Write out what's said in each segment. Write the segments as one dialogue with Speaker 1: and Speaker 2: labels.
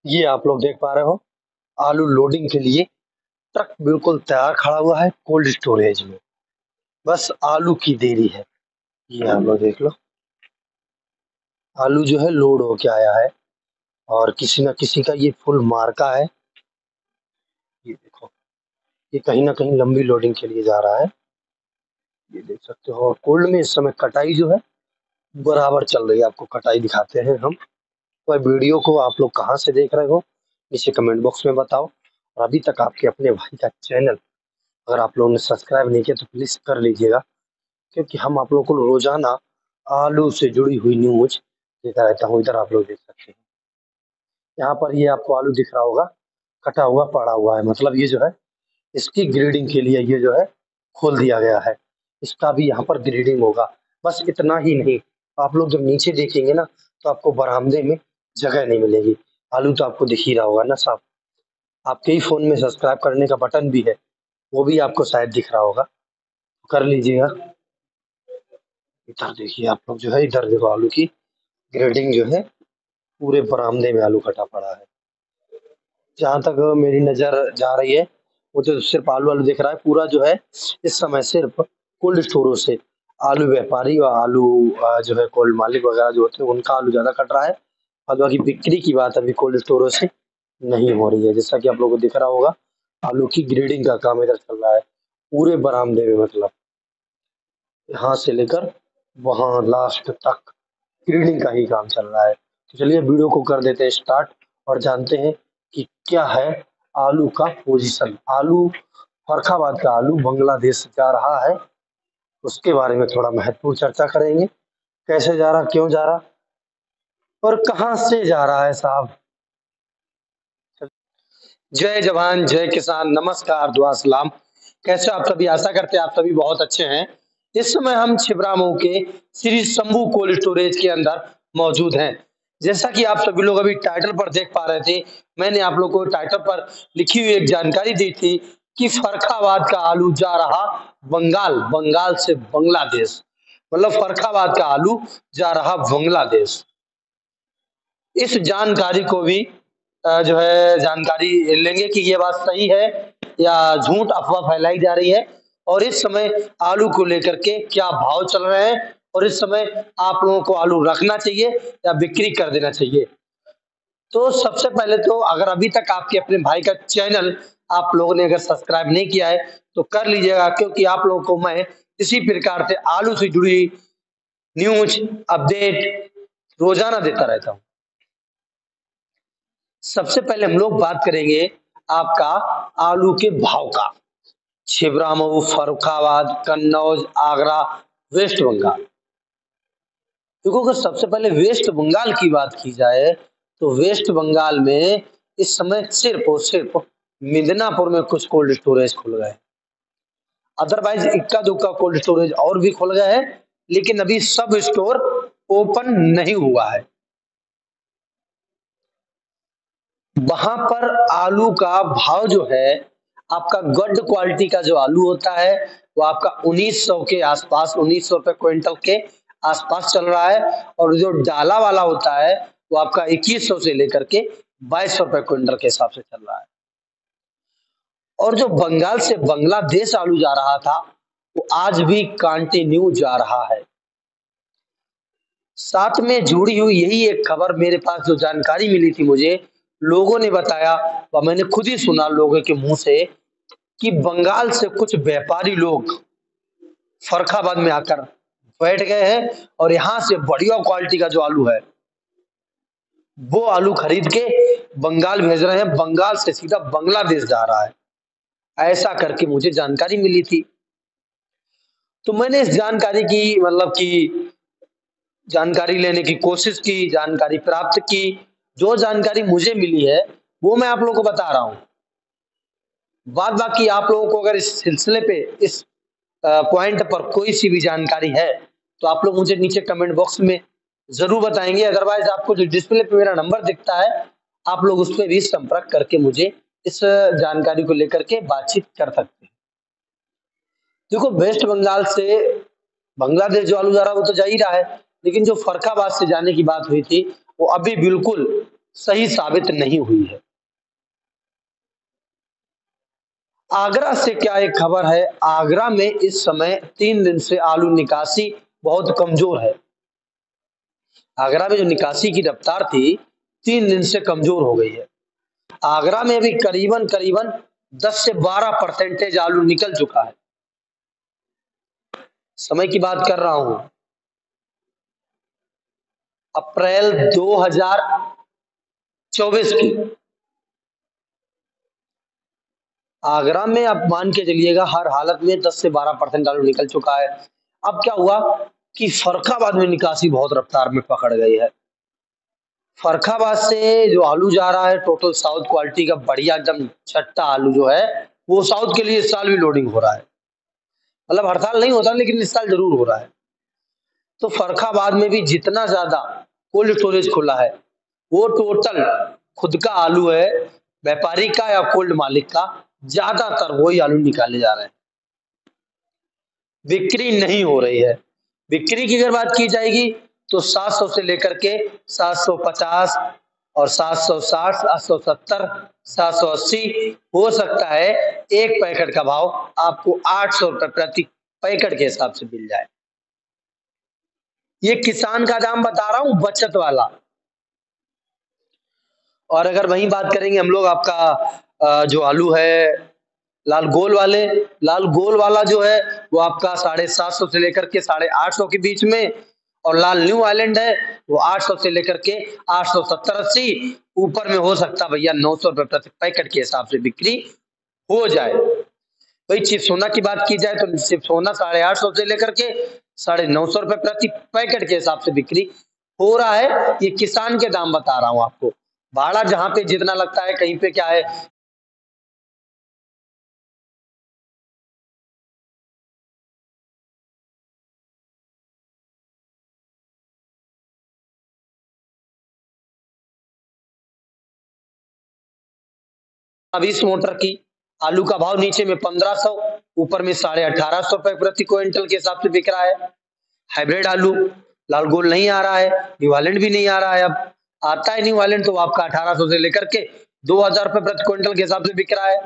Speaker 1: ये आप लोग देख पा रहे हो, आलू लोडिंग के लिए ट्रक बिल्कुल तैयार खड़ा हुआ है कोल्ड स्टोरेज में। बस आलू की देरी है। ये आप लोग देख लो, आलू जो है लोड होके आया है और किसी न किसी का ये फुल मार्का है। ये देखो, ये कहीं न कहीं लंबी लोडिंग के लिए जा रहा है। ये देख सकते हो, और कोल्ड में इस समय कटाई जो है बराबर चल रही है। आपको कटाई दिखाते हैं हम। तो वीडियो को आप लोग कहाँ से देख रहे हो, नीचे कमेंट बॉक्स में बताओ। और अभी तक आपके अपने भाई का चैनल अगर आप लोगों ने सब्सक्राइब नहीं किया तो प्लीज़ कर लीजिएगा, क्योंकि हम आप लोगों को रोज़ाना आलू से जुड़ी हुई न्यूज़ देता रहता हूँ। इधर आप लोग देख सकते हैं, यहाँ पर ये आपको आलू दिख रहा होगा, कटा हुआ पड़ा हुआ है। मतलब ये जो है, इसकी ग्रेडिंग के लिए ये जो है खोल दिया गया है। इसका भी यहाँ पर ग्रेडिंग होगा। बस इतना ही नहीं, आप लोग जब नीचे देखेंगे ना तो आपको बरामदे में जगह नहीं मिलेगी। आलू तो आपको दिख ही रहा होगा ना साहब। आपके ही फ़ोन में सब्सक्राइब करने का बटन भी है, वो भी आपको शायद दिख रहा होगा, कर लीजिएगा। इधर देखिए आप लोग जो है, इधर देखो आलू की ग्रेडिंग जो है, पूरे बरामदे में आलू कटा पड़ा है। जहाँ तक मेरी नज़र जा रही है, वो तो सिर्फ़ आलू-आलू दिख रहा है। पूरा जो है इस समय सिर्फ़ कोल्ड स्टोरों से आलू व्यापारी और आलू जो है कोल्ड मालिक वगैरह जो होते हैं, उनका आलू ज़्यादा कट रहा है। और बाकी बिक्री की बात अभी कोल्ड स्टोरों से नहीं हो रही है। जैसा कि आप लोगों को दिख रहा होगा, आलू की ग्रेडिंग का काम इधर चल रहा है, पूरे बरामदे में। मतलब यहाँ से लेकर वहाँ लास्ट तक ग्रेडिंग का ही काम चल रहा है। तो चलिए वीडियो को कर देते हैं स्टार्ट और जानते हैं कि क्या है आलू का पोजीशन। आलू, फर्रुखाबाद का आलू बांग्लादेश जा रहा है, उसके बारे में थोड़ा महत्वपूर्ण चर्चा करेंगे। कैसे जा रहा, क्यों जा रहा और कहाँ से जा रहा है साहब। जय जवान जय किसान, नमस्कार, दुआ सलाम। कैसे आप सभी, आशा करते हैं आप सभी बहुत अच्छे हैं। इस समय हम छिबरामऊ के श्री शंभू कोल्ड स्टोरेज के अंदर मौजूद हैं। जैसा कि आप सभी लोग अभी टाइटल पर देख पा रहे थे, मैंने आप लोगों को टाइटल पर लिखी हुई एक जानकारी दी थी कि फर्रुखाबाद का आलू जा रहा बंगाल, बंगाल से बांग्लादेश। मतलब फर्रुखाबाद का आलू जा रहा बांग्लादेश। इस जानकारी को भी जो है जानकारी लेंगे कि ये बात सही है या झूठ अफ़वाह फैलाई जा रही है, और इस समय आलू को लेकर के क्या भाव चल रहे हैं, और इस समय आप लोगों को आलू रखना चाहिए या बिक्री कर देना चाहिए। तो सबसे पहले तो अगर अभी तक आपके अपने भाई का चैनल आप लोगों ने अगर सब्सक्राइब नहीं किया है तो कर लीजिएगा, क्योंकि आप लोगों को मैं इसी प्रकार से आलू से जुड़ी न्यूज़ अपडेट रोज़ाना देता रहता हूँ। सबसे पहले हम लोग बात करेंगे आपका आलू के भाव का। छिबरामऊ, फर्रुखाबाद, कन्नौज, आगरा, वेस्ट बंगाल। देखो, अगर सबसे पहले वेस्ट बंगाल की बात की जाए तो वेस्ट बंगाल में इस समय सिर्फ और सिर्फ मिदनापुर में कुछ कोल्ड स्टोरेज खुल गए। अदरवाइज इक्का दुक्का कोल्ड स्टोरेज और भी खुल गए हैं, लेकिन अभी सब स्टोर ओपन नहीं हुआ है। वहां पर आलू का भाव जो है, आपका गुड क्वालिटी का जो आलू होता है वो आपका 1900 के आसपास, 1900 रुपए क्विंटल के आसपास चल रहा है। और जो डाला वाला होता है वो आपका 2100 से लेकर के 2200 रुपए क्विंटल के हिसाब से चल रहा है। और जो बंगाल से बांग्लादेश आलू जा रहा था वो आज भी कंटिन्यू जा रहा है। साथ में जुड़ी हुई यही एक खबर मेरे पास जो जानकारी मिली थी मुझे, लोगों ने बताया व मैंने खुद ही सुना लोगों के मुंह से कि बंगाल से कुछ व्यापारी लोग फर्रुखाबाद में आकर बैठ गए हैं और यहाँ से बढ़िया क्वालिटी का जो आलू है वो आलू खरीद के बंगाल भेज रहे हैं। बंगाल से सीधा बांग्लादेश जा रहा है, ऐसा करके मुझे जानकारी मिली थी। तो मैंने इस जानकारी की मतलब कि जानकारी लेने की कोशिश की, जानकारी प्राप्त की। जो जानकारी मुझे मिली है वो मैं आप लोगों को बता रहा हूँ। बाद बाकी आप लोगों को अगर इस सिलसिले पे, इस पॉइंट पर कोई सी भी जानकारी है तो आप लोग मुझे नीचे कमेंट बॉक्स में जरूर बताएंगे। अदरवाइज आपको जो डिस्प्ले पे मेरा नंबर दिखता है, आप लोग उस पर भी संपर्क करके मुझे इस जानकारी को लेकर के बातचीत कर सकते हैं। देखो, वेस्ट बंगाल से बांग्लादेश जो आलू जा रहा है वो तो जा ही रहा है, लेकिन जो फर्रुखाबाद से जाने की बात हुई थी वो अभी बिल्कुल सही साबित नहीं हुई है। आगरा से क्या एक खबर है, आगरा में इस समय 3 दिन से आलू निकासी बहुत कमजोर है। आगरा में जो निकासी की रफ्तार थी 3 दिन से कमजोर हो गई है। आगरा में भी करीबन करीबन 10 से 12% आलू निकल चुका है। समय की बात कर रहा हूं, अप्रैल 2024 की। आगरा में आप मान के चलिएगा हर हालत में 10 से 12% आलू निकल चुका है। अब क्या हुआ कि फर्रुखाबाद में निकासी बहुत रफ्तार में पकड़ गई है। फर्रुखाबाद से जो आलू जा रहा है टोटल साउथ क्वालिटी का बढ़िया एकदम छट्टा आलू जो है वो साउथ के लिए इस साल भी लोडिंग हो रहा है। मतलब हर साल नहीं होता लेकिन इस साल जरूर हो रहा है। तो फर्रुखाबाद में भी जितना ज्यादा कोल्ड स्टोरेज खुला है वो टोटल खुद का आलू है, व्यापारी का या कोल्ड मालिक का, ज्यादातर वही आलू निकाले जा रहे हैं। बिक्री नहीं हो रही है। बिक्री की अगर बात की जाएगी तो 700 से लेकर के 750 और 760, 770, 780 हो सकता है एक पैकेट का भाव आपको 800 रुपए प्रति पैकेट के हिसाब से मिल जाए। ये किसान का दाम बता रहा हूं, बचत वाला। और अगर वहीं बात करेंगे हम लोग आपका जो आलू है लाल गोल वाले, लाल गोल वाला जो है वो आपका 750 से लेकर के 850 के बीच में, और लाल न्यू आइलैंड है वो 800 से लेकर के 870-80, ऊपर में हो सकता भैया 900 रुपए प्रति पैकेट के हिसाब से बिक्री हो जाए। भाई चिप्सोना की बात की जाए तो चिप्सोना 850 से लेकर के 950 रुपए प्रति पैकेट के हिसाब से बिक्री हो रहा है। ये किसान के दाम बता रहा हूं आपको। भाड़ा जहां पे जितना लगता है कहीं पे क्या है, अब इस मोटर की आलू का भाव नीचे में 1500, ऊपर में 1850 रुपए प्रति क्विंटल के हिसाब से बिक रहा है। हाइब्रिड आलू लाल गोल नहीं आ रहा है, न्यू हॉलैंड भी नहीं आ रहा है। अब आता है न्यू हॉलैंड तो आपका 1800 से लेकर के 2000 रुपए प्रति क्विंटल के हिसाब से बिक रहा है।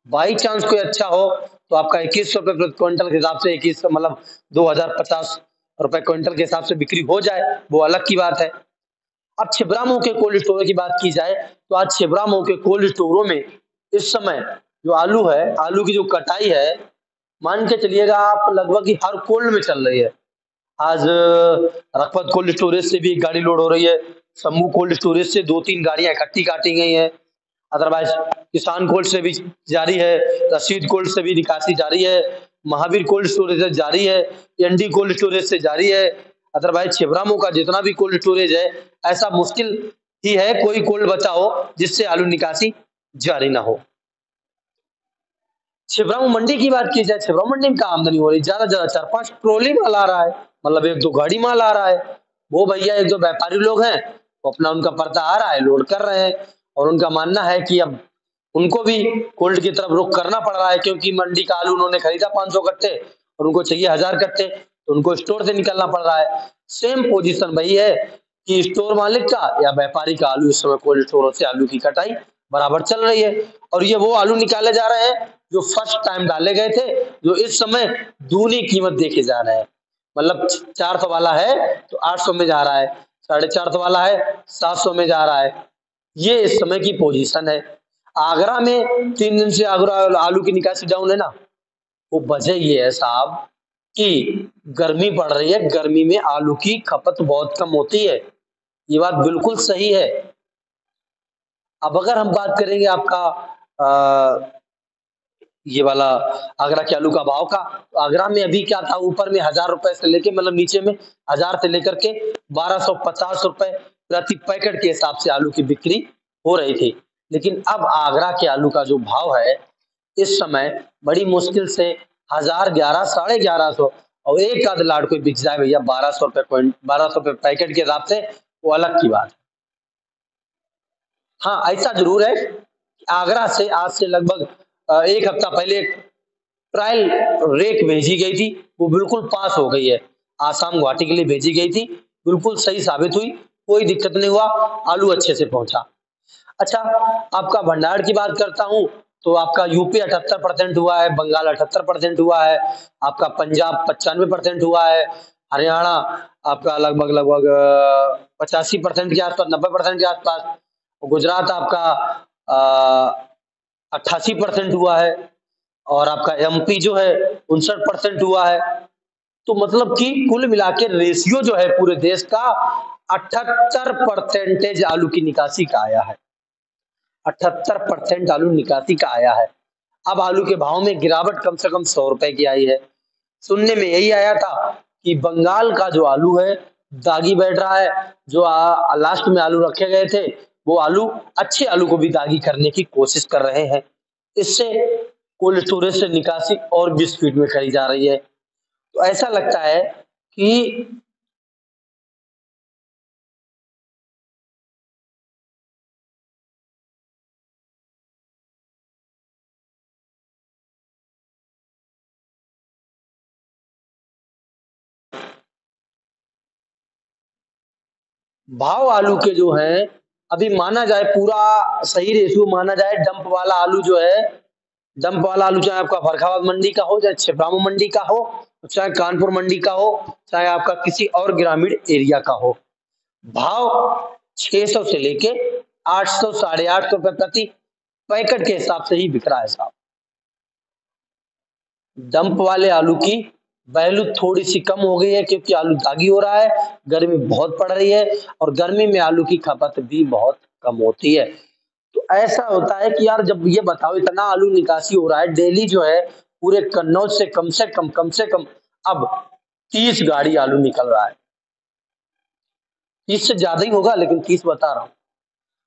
Speaker 1: बाई चांस कोई अच्छा हो तो आपका 2100 रुपए प्रति क्विंटल के हिसाब से 21 मतलब 2050 रुपए क्विंटल के हिसाब से बिक्री हो जाए, वो अलग की बात है। अब छिबरामऊ के कोल्ड स्टोरेज की बात की जाए तो आज छिबरामऊ के कोल्ड स्टोरों में इस समय जो आलू है, आलू की जो कटाई है, मान के चलिएगा आप लगभग ही हर कोल्ड में चल रही है। आज रखपत कोल्ड स्टोरेज से भी एक गाड़ी लोड हो रही है, शंभू कोल्ड स्टोरेज से 2-3 गाड़ियां इकट्ठी काटी गई हैं, अदरवाइज किसान कोल्ड से भी जारी है, रशीद कोल्ड से भी निकासी जारी है, महावीर कोल्ड स्टोरेज से जारी है, एनडी कोल्ड स्टोरेज से जारी है। अदरवाइज छिबरामऊ का जितना भी कोल्ड स्टोरेज है, ऐसा मुश्किल ही है कोई कोल्ड बचा हो जिससे आलू निकासी जारी ना हो। छिबरामऊ मंडी की बात की जाए, छिबरामऊ मंडी में क्या आमदनी हो रही है, ज्यादा ज्यादा 4-5 ट्रॉली माल आ रहा है, मतलब 1-2 गाड़ी माल आ रहा है। वो भैया एक दो व्यापारी लोग हैं वो अपना उनका पर्दा आ रहा है लोड कर रहे हैं, और उनका मानना है कि अब उनको भी कोल्ड की तरफ रुख करना पड़ रहा है, क्योंकि मंडी का आलू उन्होंने खरीदा 500 कट्टे और उनको चाहिए 1000 कट्टे, तो उनको स्टोर से निकलना पड़ रहा है। सेम पोजीशन वही है कि स्टोर मालिक का या व्यापारी का आलू इस समय कोल्ड स्टोरों से आलू की कटाई बराबर चल रही है। और ये वो आलू निकाले जा रहे हैं जो फर्स्ट टाइम डाले गए थे, जो इस समय दूनी कीमत देके जा रहे हैं। मतलब 400 वाला है तो 800 में जा रहा है, 450 वाला है 700 में जा रहा है। ये इस समय की पोजीशन है। आगरा में 3 दिन से आगरा आलू की निकासी डाउन है ना, वो वजह ये है साहब कि गर्मी पड़ रही है, गर्मी में आलू की खपत बहुत कम होती है, ये बात बिल्कुल सही है। अब अगर हम बात करेंगे आपका ये वाला आगरा के आलू का भाव का, तो आगरा में अभी क्या था, ऊपर में 1000 रुपए से लेके मतलब नीचे में 1000 से लेकर के 1250 रुपए प्रति पैकेट के हिसाब से आलू की बिक्री हो रही थी। लेकिन अब आगरा के आलू का जो भाव है इस समय बड़ी मुश्किल से 1000, 1100, 1150, और एक आध लाट कोई बिक जाए भैया 1200 रुपए 1200 रुपए पैकेट के हिसाब से, वो अलग की बात है। हाँ ऐसा जरूर है, आगरा से आज से लगभग एक हफ्ता पहले एक ट्रायल रेक भेजी गई थी, वो बिल्कुल पास हो गई है। आसाम गुवाहाटी के लिए भेजी गई थी, बिल्कुल सही साबित हुई, कोई दिक्कत नहीं हुआ, आलू अच्छे से पहुँचा। अच्छा, आपका भंडार की बात करता हूँ, तो आपका यूपी 78% हुआ है, बंगाल 78% हुआ है, आपका पंजाब 95% हुआ है, हरियाणा आपका लगभग 85% के आसपास, 90% के आसपास, गुजरात आपका 88% हुआ है और आपका एमपी जो है 59% हुआ है। तो मतलब कि कुल मिला के रेशियो जो है पूरे देश का 78% आलू की निकासी का आया है। 78% आलू निकासी का आया है। अब आलू के भाव में गिरावट कम से कम 100 रुपए की आई है। सुनने में यही आया था कि बंगाल का जो आलू है दागी बैठ रहा है। जो लास्ट में आलू रखे गए थे वो आलू अच्छे आलू को भी दागी करने की कोशिश कर रहे हैं। इससे कोल्ड स्टोरेज से निकासी और भी स्पीड में करी जा रही है। तो ऐसा लगता है कि भाव आलू के जो हैं अभी माना जाए पूरा सही रेशियो माना जाए, डंप वाला आलू जो है, डंप वाला आलू चाहे आपका फर्रुखाबाद मंडी का हो, चाहे छिबरामऊ मंडी का हो, चाहे कानपुर मंडी का हो, चाहे आपका किसी और ग्रामीण एरिया का हो, भाव 600 से लेके 800 साढ़े 800 रुपए प्रति पैकेट के हिसाब से ही बिक रहा है साहब। डंप वाले आलू की वैल्यू थोड़ी सी कम हो गई है क्योंकि आलू दागी हो रहा है, गर्मी बहुत पड़ रही है और गर्मी में आलू की खपत भी बहुत कम होती है। तो ऐसा होता है कि यार जब ये बताओ इतना आलू निकासी हो रहा है डेली जो है पूरे कन्नौज से कम से कम अब 30 गाड़ी आलू निकल रहा है। 30 से ज्यादा ही होगा लेकिन 30 बता रहा हूँ।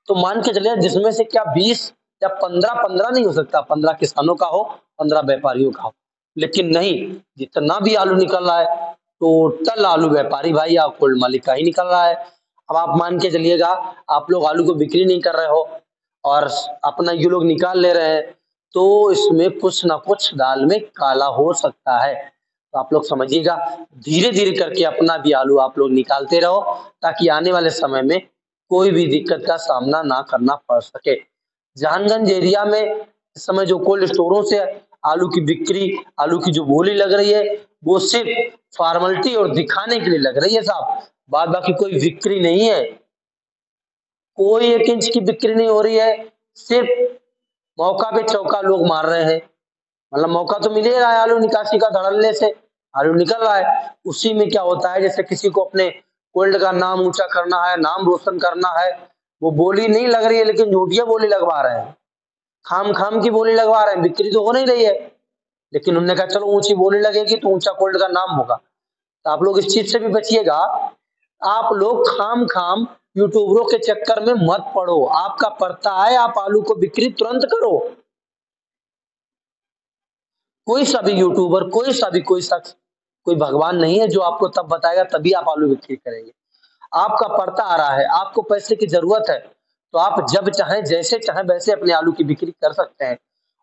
Speaker 1: तो मान के चलिए जिसमें से क्या 20 या 15 नहीं हो सकता, 15 किसानों का हो, 15 व्यापारियों का हो, लेकिन नहीं, जितना भी आलू निकल रहा है टोटल आलू व्यापारी भाई या कोल्ड मालिक का ही निकल रहा है। अब आप मान के चलिएगा आप लोग आलू को बिक्री नहीं कर रहे हो और अपना ये लोग निकाल ले रहे हैं, तो इसमें कुछ ना कुछ दाल में काला हो सकता है। तो आप लोग समझिएगा, धीरे धीरे करके अपना भी आलू आप लोग निकालते रहो ताकि आने वाले समय में कोई भी दिक्कत का सामना ना करना पड़ सके। जहानगंज एरिया में इस समय जो कोल्ड स्टोरों से आलू की बिक्री, आलू की जो बोली लग रही है वो सिर्फ फॉर्मेलिटी और दिखाने के लिए लग रही है साहब, बाद बाकी कोई बिक्री नहीं है। कोई 1 इंच की बिक्री नहीं हो रही है, सिर्फ मौका पे चौका लोग मार रहे हैं। मतलब मौका तो मिल ही रहा है आलू निकासी का धड़ल्ले से, आलू निकल रहा है। उसी में क्या होता है जैसे किसी को अपने कोल्ड का नाम ऊंचा करना है, नाम रोशन करना है, वो बोली नहीं लग रही है लेकिन झूठिया बोली लगवा रहे हैं, खाम खाम की बोली लगवा रहे हैं, बिक्री तो हो नहीं रही है लेकिन उन्होंने कहा चलो ऊंची बोली लगेगी तो ऊंचा कोल्ड का नाम होगा। तो आप लोग इस चीज से भी बचिएगा। आप लोग खाम खाम यूट्यूबरों के चक्कर में मत पड़ो, आपका पड़ता है आप आलू को बिक्री तुरंत करो। कोई सा भी यूट्यूबर, कोई शख्स, कोई भगवान नहीं है जो आपको तब बताएगा तभी आप आलू बिक्री करेंगे। आपका पड़ता आ रहा है, आपको पैसे की जरूरत है, तो आप जब चाहें जैसे चाहें वैसे अपने आलू की बिक्री कर सकते हैं।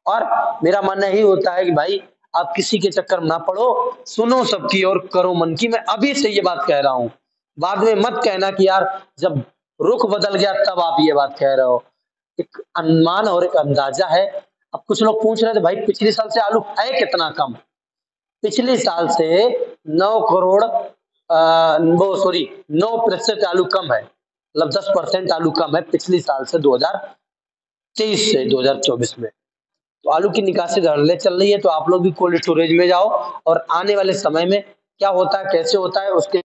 Speaker 1: और मेरा मानना यही होता है कि भाई आप किसी के चक्कर में ना पड़ो, सुनो सबकी और करो मन की। मैं अभी से ये बात कह रहा हूँ, बाद में मत कहना कि यार जब रुख बदल गया तब आप ये बात कह रहे हो। एक अनुमान और एक अंदाजा है। अब कुछ लोग पूछ रहे थे भाई पिछले साल से आलू है कितना कम। पिछले साल से 9 करोड़ वो सॉरी 9% आलू कम है, मतलब 10% आलू कम है पिछले साल से 2023 से 2024 में। तो आलू की निकासी धड़ल्ले चल रही है, तो आप लोग भी कोल्ड स्टोरेज में जाओ और आने वाले समय में क्या होता है कैसे होता है उसके